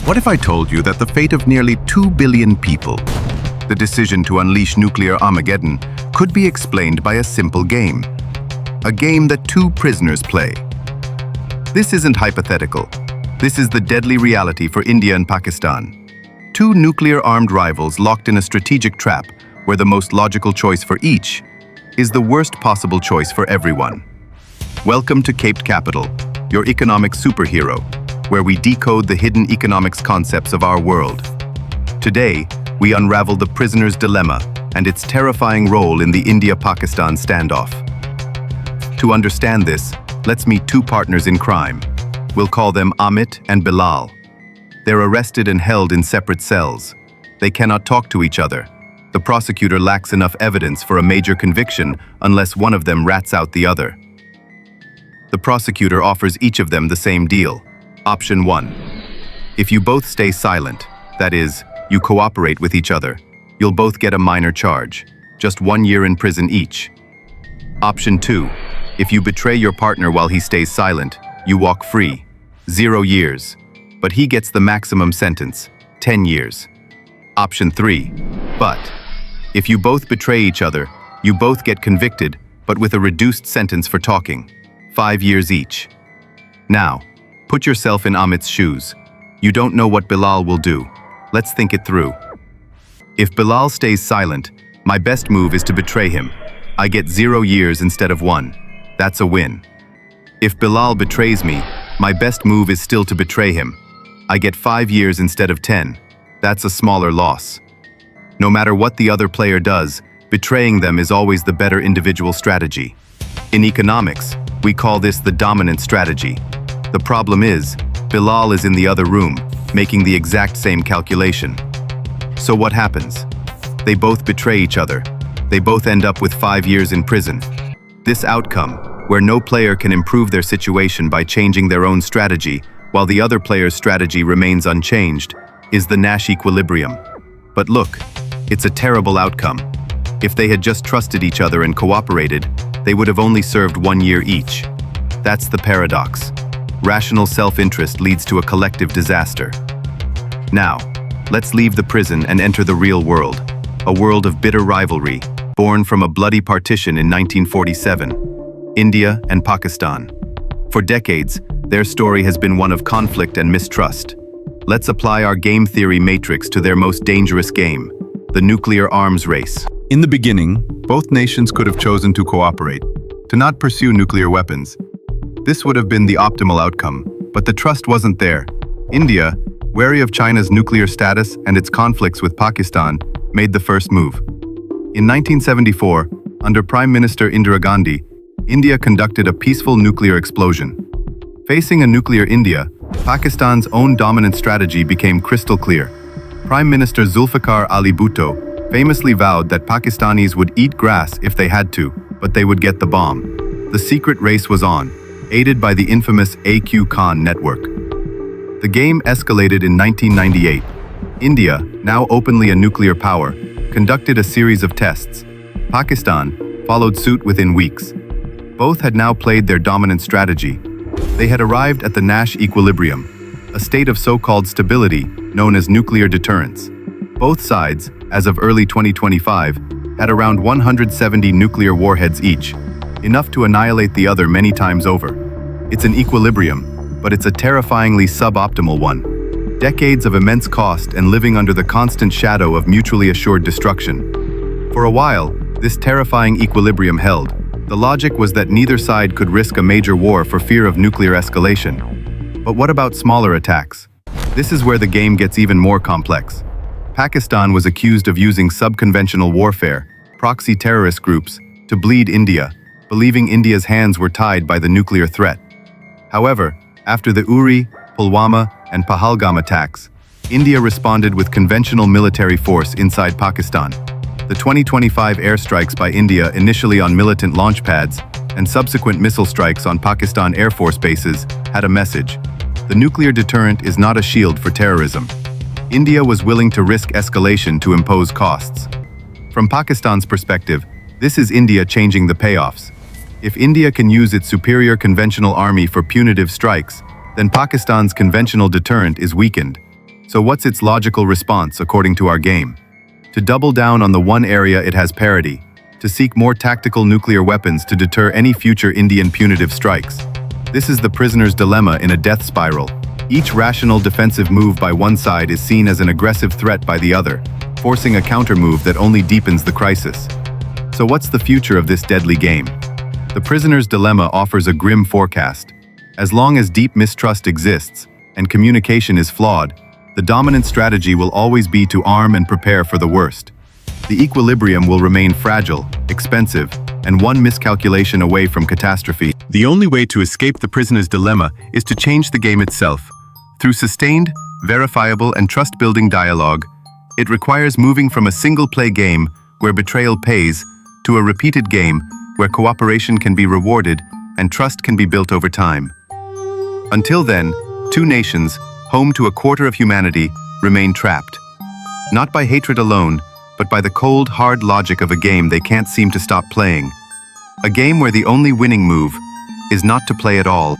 What if I told you that the fate of nearly 2 billion people, the decision to unleash nuclear Armageddon, could be explained by a simple game? A game that two prisoners play. This isn't hypothetical. This is the deadly reality for India and Pakistan. Two nuclear-armed rivals locked in a strategic trap where the most logical choice for each is the worst possible choice for everyone. Welcome to Caped Capital, your economic superhero, where we decode the hidden economics concepts of our world. Today, we unravel the prisoner's dilemma and its terrifying role in the India-Pakistan standoff. To understand this, let's meet two partners in crime. We'll call them Amit and Bilal. They're arrested and held in separate cells. They cannot talk to each other. The prosecutor lacks enough evidence for a major conviction unless one of them rats out the other. The prosecutor offers each of them the same deal. Option 1. If you both stay silent, that is, you cooperate with each other, you'll both get a minor charge, just 1 year in prison each. Option 2. If you betray your partner while he stays silent, you walk free, 0 years, but he gets the maximum sentence, 10 years. Option 3. But if you both betray each other, you both get convicted, but with a reduced sentence for talking, 5 years each. Now, put yourself in Amit's shoes. You don't know what Bilal will do. Let's think it through. If Bilal stays silent, my best move is to betray him. I get 0 years instead of 1. That's a win. If Bilal betrays me, my best move is still to betray him. I get 5 years instead of 10. That's a smaller loss. No matter what the other player does, betraying them is always the better individual strategy. In economics, we call this the dominant strategy. The problem is, Bilal is in the other room, making the exact same calculation. So what happens? They both betray each other. They both end up with 5 years in prison. This outcome, where no player can improve their situation by changing their own strategy, while the other player's strategy remains unchanged, is the Nash equilibrium. But look, it's a terrible outcome. If they had just trusted each other and cooperated, they would have only served 1 year each. That's the paradox. Rational self-interest leads to a collective disaster. Now, let's leave the prison and enter the real world, a world of bitter rivalry, born from a bloody partition in 1947, India and Pakistan. For decades, their story has been one of conflict and mistrust. Let's apply our game theory matrix to their most dangerous game, the nuclear arms race. In the beginning, both nations could have chosen to cooperate, to not pursue nuclear weapons. This would have been the optimal outcome, but the trust wasn't there. India, wary of China's nuclear status and its conflicts with Pakistan, made the first move. In 1974, under Prime Minister Indira Gandhi, India conducted a peaceful nuclear explosion. Facing a nuclear India, Pakistan's own dominant strategy became crystal clear. Prime Minister Zulfikar Ali Bhutto famously vowed that Pakistanis would eat grass if they had to, but they would get the bomb. The secret race was on, aided by the infamous AQ Khan network. The game escalated in 1998. India, now openly a nuclear power, conducted a series of tests. Pakistan followed suit within weeks. Both had now played their dominant strategy. They had arrived at the Nash equilibrium, a state of so-called stability known as nuclear deterrence. Both sides, as of early 2025, had around 170 nuclear warheads each, enough to annihilate the other many times over. It's an equilibrium, but it's a terrifyingly suboptimal one. Decades of immense cost and living under the constant shadow of mutually assured destruction. For a while, this terrifying equilibrium held. The logic was that neither side could risk a major war for fear of nuclear escalation. But what about smaller attacks? This is where the game gets even more complex. Pakistan was accused of using subconventional warfare, proxy terrorist groups, to bleed India, believing India's hands were tied by the nuclear threat. However, after the Uri, Pulwama, and Pahalgam attacks, India responded with conventional military force inside Pakistan. The 2025 airstrikes by India, initially on militant launch pads, and subsequent missile strikes on Pakistan Air Force bases, had a message. The nuclear deterrent is not a shield for terrorism. India was willing to risk escalation to impose costs. From Pakistan's perspective, this is India changing the payoffs. If India can use its superior conventional army for punitive strikes, then Pakistan's conventional deterrent is weakened. So what's its logical response according to our game? To double down on the one area it has parity, to seek more tactical nuclear weapons to deter any future Indian punitive strikes. This is the prisoner's dilemma in a death spiral. Each rational defensive move by one side is seen as an aggressive threat by the other, forcing a counter-move that only deepens the crisis. So what's the future of this deadly game? The prisoner's dilemma offers a grim forecast. As long as deep mistrust exists and communication is flawed, the dominant strategy will always be to arm and prepare for the worst. The equilibrium will remain fragile, expensive, and one miscalculation away from catastrophe. The only way to escape the prisoner's dilemma is to change the game itself. Through sustained, verifiable, and trust-building dialogue, it requires moving from a single-play game where betrayal pays to a repeated game where cooperation can be rewarded and trust can be built over time. Until then, two nations, home to a quarter of humanity, remain trapped. Not by hatred alone, but by the cold, hard logic of a game they can't seem to stop playing. A game where the only winning move is not to play at all.